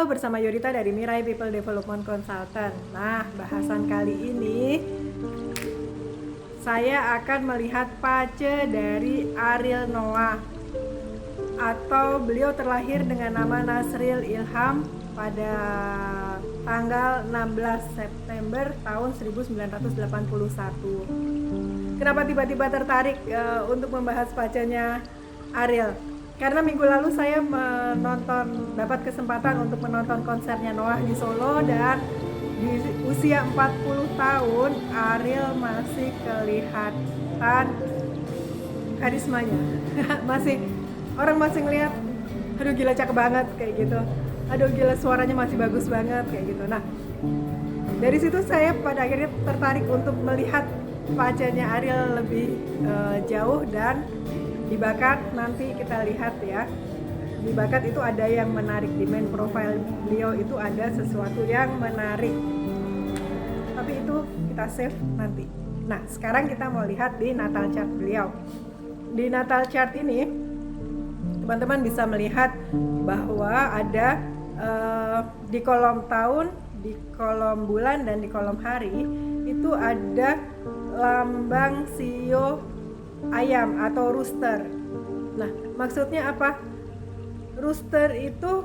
Halo, bersama Yurita dari Mirai People Development Consultant. Nah, bahasan kali ini saya akan melihat pace dari Ariel Noah, atau beliau terlahir dengan nama Nasril Ilham pada tanggal 16 September tahun 1981. Kenapa tiba-tiba tertarik untuk membahas pacenya Ariel? Karena minggu lalu saya dapat kesempatan untuk menonton konsernya Noah di Solo, dan di usia 40 tahun Ariel masih kelihatan karismanya. Orang masih ngelihat, aduh gila cakep banget kayak gitu. Aduh gila suaranya masih bagus banget kayak gitu. Nah, dari situ saya pada akhirnya tertarik untuk melihat wajahnya Ariel lebih jauh, dan di bakat nanti kita lihat ya. Di bakat itu ada yang menarik, di main profile beliau itu ada sesuatu yang menarik. Tapi itu kita save nanti. Nah, sekarang kita mau lihat di natal chart beliau. Di natal chart ini teman-teman bisa melihat bahwa ada di kolom tahun, di kolom bulan, dan di kolom hari itu ada lambang shio ayam atau rooster. Nah, maksudnya apa? Rooster itu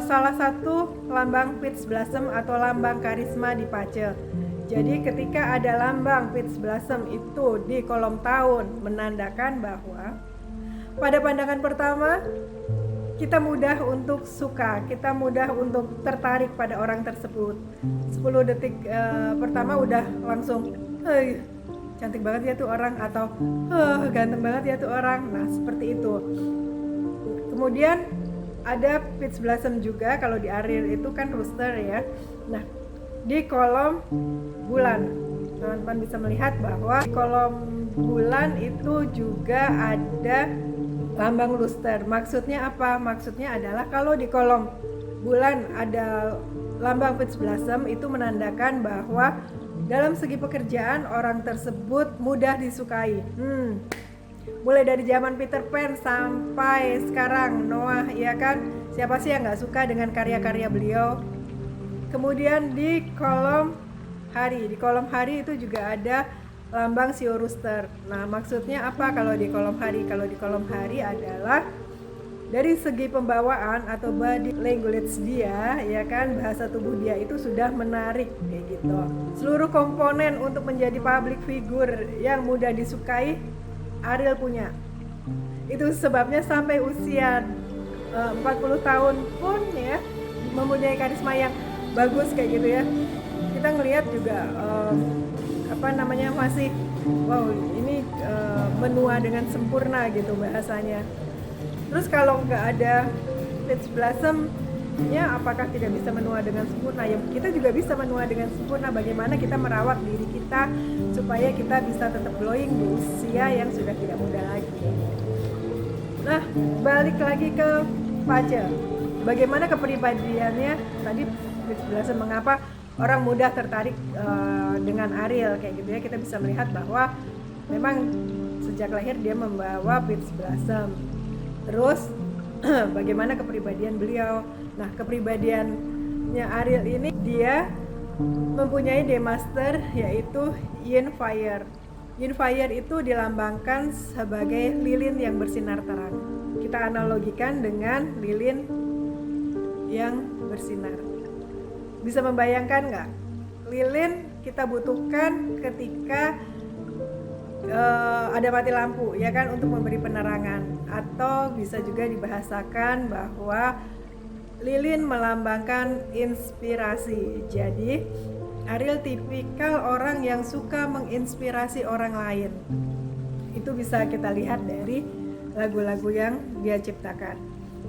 salah satu lambang peach blossom atau lambang karisma di pace. Jadi ketika ada lambang peach blossom itu di kolom tahun, menandakan bahwa pada pandangan pertama kita mudah untuk suka, kita mudah untuk tertarik pada orang tersebut. 10 detik pertama udah langsung, hei, cantik banget ya tuh orang, atau ganteng banget ya tuh orang. Nah, seperti itu. Kemudian ada peach blossom juga, kalau di Ariel itu kan rooster ya. Nah, di kolom bulan teman-teman bisa melihat bahwa di kolom bulan itu juga ada lambang rooster. Maksudnya apa? Maksudnya adalah kalau di kolom bulan ada lambang peach blossom, itu menandakan bahwa dalam segi pekerjaan orang tersebut mudah disukai. Mulai dari zaman Peter Pan sampai sekarang Noah, ya kan? Siapa sih yang nggak suka dengan karya-karya beliau? Kemudian di kolom hari itu juga ada lambang shio rooster. Nah, maksudnya apa kalau di kolom hari? Kalau di kolom hari adalah dari segi pembawaan atau body language dia, ya kan, bahasa tubuh dia itu sudah menarik kayak gitu. Seluruh komponen untuk menjadi public figure yang mudah disukai Ariel punya. Itu sebabnya sampai usia 40 tahun pun ya mempunyai karisma yang bagus kayak gitu ya. Kita ngelihat juga masih wow, ini menua dengan sempurna gitu bahasanya. Terus kalau nggak ada peach blossom ya, apakah tidak bisa menua dengan sempurna? Ya, kita juga bisa menua dengan sempurna. Bagaimana kita merawat diri kita supaya kita bisa tetap glowing di usia yang sudah tidak muda lagi. Nah, balik lagi ke pace. Bagaimana kepribadiannya? Tadi peach blossom, mengapa orang mudah tertarik dengan Ariel kayak gitu ya? Kita bisa melihat bahwa memang sejak lahir dia membawa peach blossom. Terus bagaimana kepribadian beliau? Nah, kepribadiannya Ariel ini, dia mempunyai demaster yaitu Yin Fire. Yin Fire itu dilambangkan sebagai lilin yang bersinar terang. Kita analogikan dengan lilin yang bersinar. Bisa membayangkan nggak? Lilin kita butuhkan ketika ada mati lampu, ya kan, untuk memberi penerangan. Atau bisa juga dibahasakan bahwa lilin melambangkan inspirasi. Jadi Ariel tipikal orang yang suka menginspirasi orang lain. Itu bisa kita lihat dari lagu-lagu yang dia ciptakan.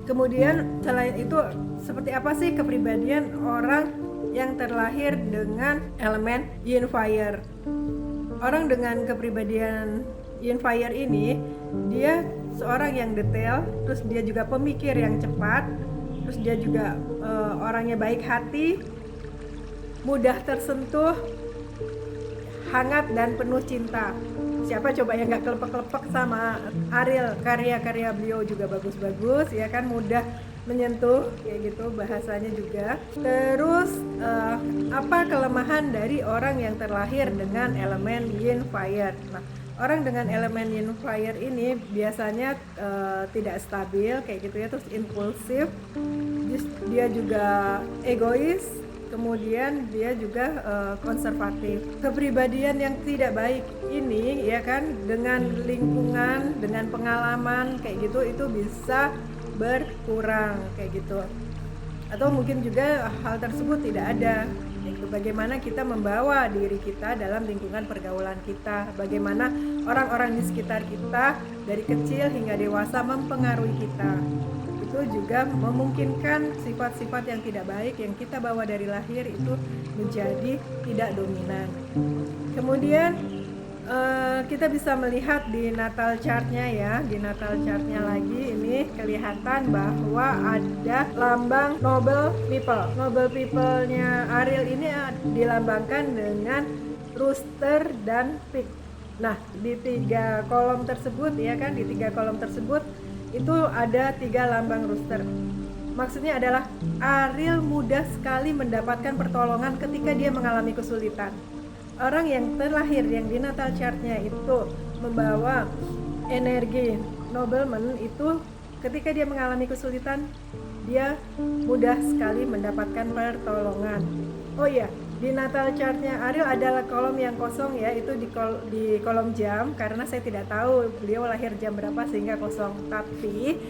Kemudian selain itu, seperti apa sih kepribadian orang yang terlahir dengan elemen Yin Fire? Orang dengan kepribadian Yin Fire ini, dia seorang yang detail, terus dia juga pemikir yang cepat, terus dia juga orangnya baik hati, mudah tersentuh, hangat dan penuh cinta. Siapa coba yang gak kelepek-kelepek sama Ariel? Karya-karya beliau juga bagus-bagus, ya kan, mudah menyentuh kayak gitu bahasanya juga. Terus apa kelemahan dari orang yang terlahir dengan elemen yin fire? Nah, orang dengan elemen yin fire ini biasanya tidak stabil kayak gitu ya, terus impulsif, dia juga egois, kemudian dia juga konservatif. Kepribadian yang tidak baik ini ya kan, dengan lingkungan, dengan pengalaman kayak gitu, itu bisa berkurang kayak gitu. Atau mungkin juga hal tersebut tidak ada, yaitu bagaimana kita membawa diri kita dalam lingkungan pergaulan kita, bagaimana orang-orang di sekitar kita dari kecil hingga dewasa mempengaruhi kita. Itu juga memungkinkan sifat-sifat yang tidak baik yang kita bawa dari lahir itu menjadi tidak dominan. Kemudian kita bisa melihat di natal chartnya ya, di natal chartnya lagi ini kelihatan bahwa ada lambang noble people. Noble people-nya Ariel ini dilambangkan dengan rooster dan pig. Nah, di 3 kolom tersebut ya kan, di 3 kolom tersebut itu ada 3 lambang rooster. Maksudnya adalah Ariel mudah sekali mendapatkan pertolongan ketika dia mengalami kesulitan. Orang yang terlahir yang di natal chartnya itu membawa energi nobleman itu, ketika dia mengalami kesulitan dia mudah sekali mendapatkan pertolongan. Oh iya, di natal chartnya Ariel adalah kolom yang kosong ya, itu di kolom jam, karena saya tidak tahu beliau lahir jam berapa sehingga kosong. Tapi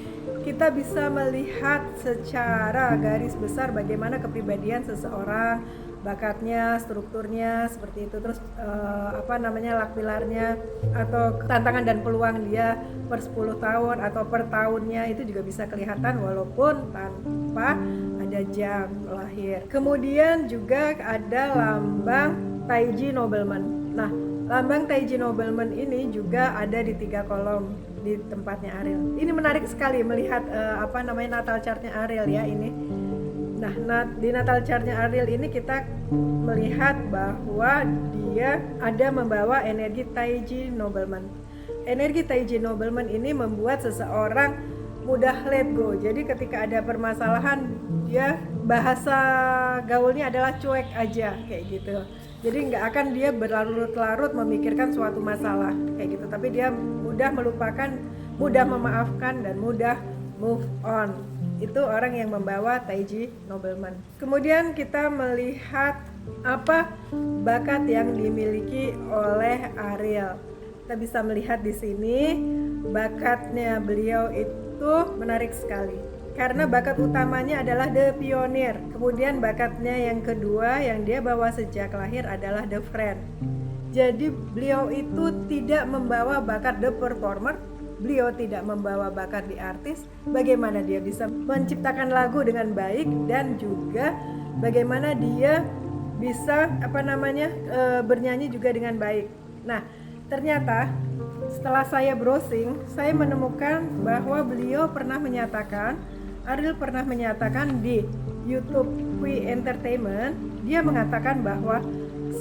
kita bisa melihat secara garis besar bagaimana kepribadian seseorang, bakatnya, strukturnya seperti itu. Terus luck pilarnya atau tantangan dan peluang dia per 10 tahun atau per tahunnya itu juga bisa kelihatan walaupun tanpa ada jam lahir. Kemudian juga ada lambang Taiji Nobleman. Nah, lambang Taiji Nobleman ini juga ada di 3 kolom di tempatnya Ariel. Ini menarik sekali melihat natal chartnya Ariel ya ini. Nah, di natal chartnya Ariel ini kita melihat bahwa dia ada membawa energi Taiji Nobleman. Energi Taiji Nobleman ini membuat seseorang mudah let go. Jadi ketika ada permasalahan, dia bahasa gaulnya adalah cuek aja kayak gitu. Jadi nggak akan dia berlarut-larut memikirkan suatu masalah kayak gitu. Tapi dia mudah melupakan, mudah memaafkan, dan mudah move on. Itu orang yang membawa Taiji Nobleman. Kemudian kita melihat apa bakat yang dimiliki oleh Ariel. Kita bisa melihat di sini bakatnya beliau itu menarik sekali. Karena bakat utamanya adalah The Pioneer. Kemudian bakatnya yang kedua yang dia bawa sejak lahir adalah The Friend. Jadi beliau itu tidak membawa bakat The Performer, beliau tidak membawa bakat di artis. Bagaimana dia bisa menciptakan lagu dengan baik, dan juga bagaimana dia bisa bernyanyi juga dengan baik. Nah, ternyata setelah saya browsing, saya menemukan bahwa Ariel pernah menyatakan di YouTube Kui Entertainment, dia mengatakan bahwa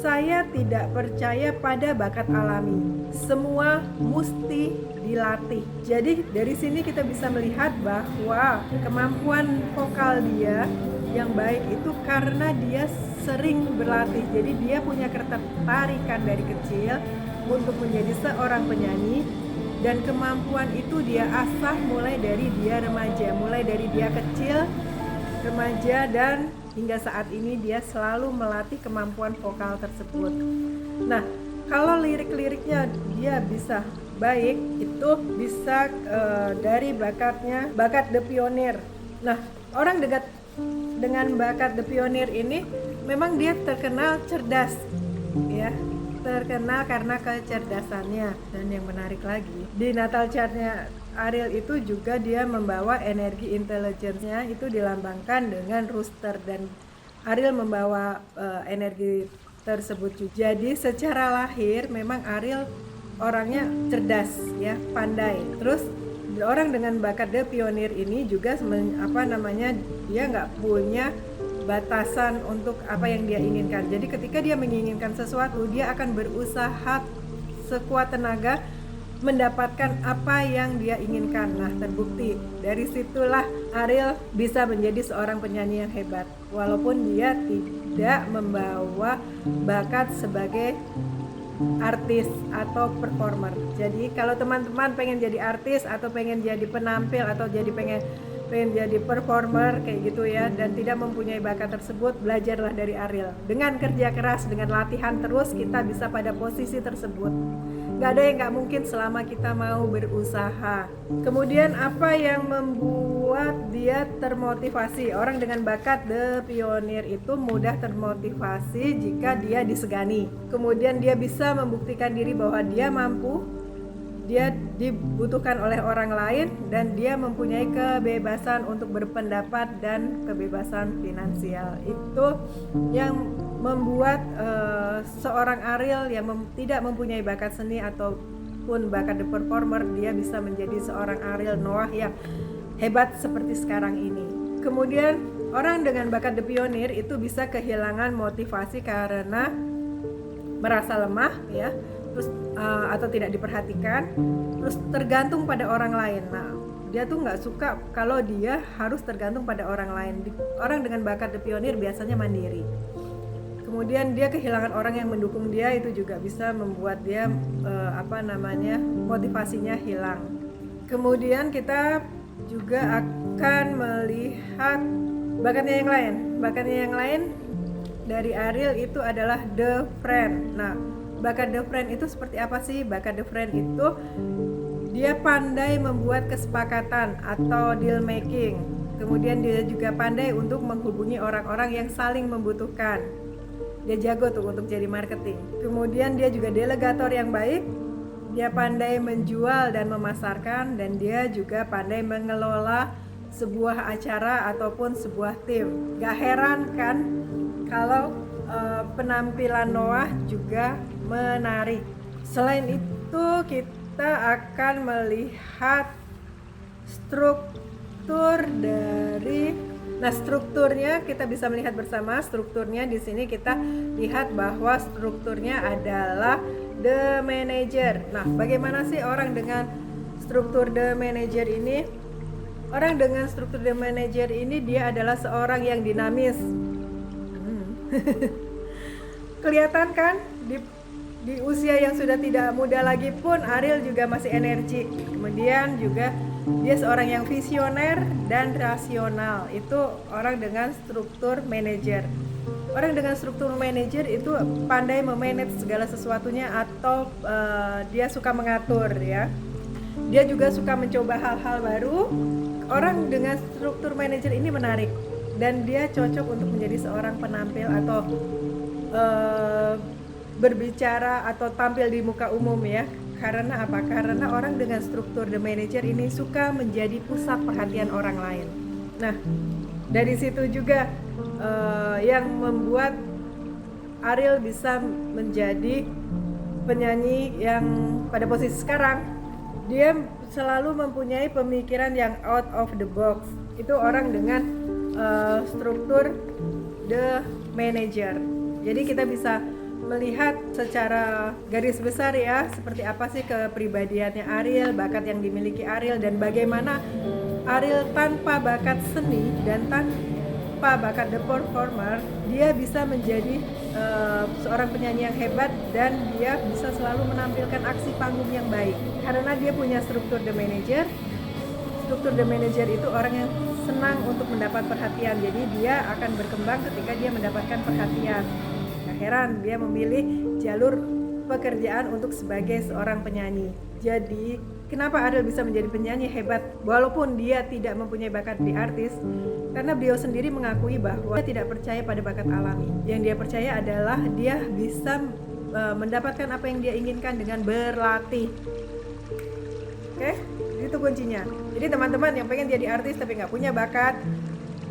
saya tidak percaya pada bakat alami. Semua mesti dilatih. Jadi dari sini kita bisa melihat bahwa kemampuan vokal dia yang baik itu karena dia sering berlatih. Jadi dia punya ketertarikan dari kecil untuk menjadi seorang penyanyi, dan kemampuan itu dia asah mulai dari dia remaja, mulai dari dia kecil, remaja, dan hingga saat ini dia selalu melatih kemampuan vokal tersebut. Nah, kalau lirik-liriknya dia bisa baik, itu bisa dari bakat The Pioneer. Nah, orang dengan bakat The Pioneer ini memang dia terkenal cerdas ya, terkenal karena kecerdasannya. Dan yang menarik lagi, di natal chartnya Ariel itu juga dia membawa energi intelligence-nya itu dilambangkan dengan rooster, dan Ariel membawa energi tersebut juga. Jadi secara lahir memang Ariel orangnya cerdas ya, pandai. Terus orang dengan bakat The Pioneer ini juga dia nggak punya batasan untuk apa yang dia inginkan. Jadi ketika dia menginginkan sesuatu, dia akan berusaha sekuat tenaga mendapatkan apa yang dia inginkan. Nah, terbukti dari situlah Ariel bisa menjadi seorang penyanyi yang hebat walaupun dia tidak membawa bakat sebagai artis atau performer. Jadi kalau teman-teman pengen jadi artis atau pengen jadi penampil atau pengen jadi performer kayak gitu ya, dan tidak mempunyai bakat tersebut, belajarlah dari Ariel. Dengan kerja keras, dengan latihan terus, kita bisa pada posisi tersebut. Gak ada yang gak mungkin selama kita mau berusaha. Kemudian apa yang membuat dia termotivasi? Orang dengan bakat The Pioneer itu mudah termotivasi jika dia disegani. Kemudian dia bisa membuktikan diri bahwa dia mampu, dia dibutuhkan oleh orang lain, dan dia mempunyai kebebasan untuk berpendapat dan kebebasan finansial. Itu yang membuat seorang Ariel yang tidak mempunyai bakat seni ataupun bakat the performer, dia bisa menjadi seorang Ariel Noah yang hebat seperti sekarang ini. Kemudian orang dengan bakat the pioneer itu bisa kehilangan motivasi karena merasa lemah ya, terus atau tidak diperhatikan, terus tergantung pada orang lain. Nah, dia tuh nggak suka kalau dia harus tergantung pada orang lain. Orang dengan bakat the pioneer biasanya mandiri. Kemudian dia kehilangan orang yang mendukung dia, itu juga bisa membuat dia motivasinya hilang. Kemudian kita juga akan melihat bakatnya yang lain. Bakatnya yang lain dari Ariel itu adalah the friend. Nah, bakat the friend itu seperti apa sih? Bakat the friend itu dia pandai membuat kesepakatan atau deal making. Kemudian dia juga pandai untuk menghubungi orang-orang yang saling membutuhkan. Dia jago tuh untuk jadi marketing. Kemudian dia juga delegator yang baik. Dia pandai menjual dan memasarkan, dan dia juga pandai mengelola sebuah acara ataupun sebuah tim. Gak heran kan kalau penampilan Noah juga menarik. Selain itu kita akan melihat struktur dari. Nah, strukturnya kita bisa melihat bersama. Strukturnya di sini kita lihat bahwa strukturnya adalah the manager. Nah, bagaimana sih orang dengan struktur the manager ini? Orang dengan struktur the manager ini dia adalah seorang yang dinamis. Kelihatan kan di usia yang sudah tidak muda lagi pun Ariel juga masih energi. Kemudian juga dia seorang yang visioner dan rasional. Itu orang dengan struktur manajer. Orang dengan struktur manajer itu pandai memanage segala sesuatunya, atau dia suka mengatur ya. Dia juga suka mencoba hal-hal baru. Orang dengan struktur manajer ini menarik, dan dia cocok untuk menjadi seorang penampil atau berbicara atau tampil di muka umum ya. Karena apa? Karena orang dengan struktur the manager ini suka menjadi pusat perhatian orang lain. Nah, dari situ juga yang membuat Ariel bisa menjadi penyanyi yang pada posisi sekarang. Dia selalu mempunyai pemikiran yang out of the box. Itu orang dengan struktur the manager. Jadi kita bisa melihat secara garis besar ya, seperti apa sih kepribadiannya Ariel, bakat yang dimiliki Ariel, dan bagaimana Ariel tanpa bakat seni dan tanpa bakat the performer, dia bisa menjadi seorang penyanyi yang hebat, dan dia bisa selalu menampilkan aksi panggung yang baik karena dia punya struktur the manager. Struktur the manager itu orang yang senang untuk mendapat perhatian, jadi dia akan berkembang ketika dia mendapatkan perhatian. Gak heran dia memilih jalur pekerjaan untuk sebagai seorang penyanyi. Jadi kenapa Ariel bisa menjadi penyanyi hebat walaupun dia tidak mempunyai bakat di artis? Karena beliau sendiri mengakui bahwa dia tidak percaya pada bakat alami. Yang dia percaya adalah dia bisa mendapatkan apa yang dia inginkan dengan berlatih. Oke? Itu kuncinya. Jadi teman-teman yang pengen jadi artis tapi nggak punya bakat,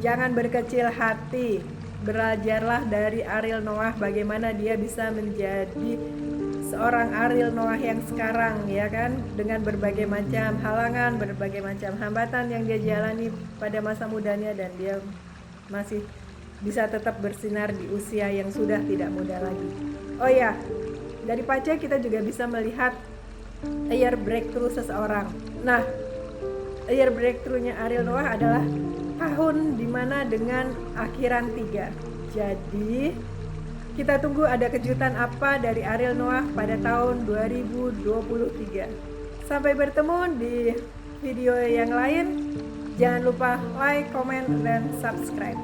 jangan berkecil hati. Belajarlah dari Ariel Noah bagaimana dia bisa menjadi seorang Ariel Noah yang sekarang, ya kan, dengan berbagai macam halangan, berbagai macam hambatan yang dia jalani pada masa mudanya, dan dia masih bisa tetap bersinar di usia yang sudah tidak muda lagi. Oh ya, dari Pace kita juga bisa melihat year breakthrough seseorang. Nah, year breakthrough-nya Ariel Noah adalah tahun dimana dengan akhiran 3. Jadi kita tunggu ada kejutan apa dari Ariel Noah pada tahun 2023. Sampai bertemu di video yang lain. Jangan lupa like, comment, dan subscribe.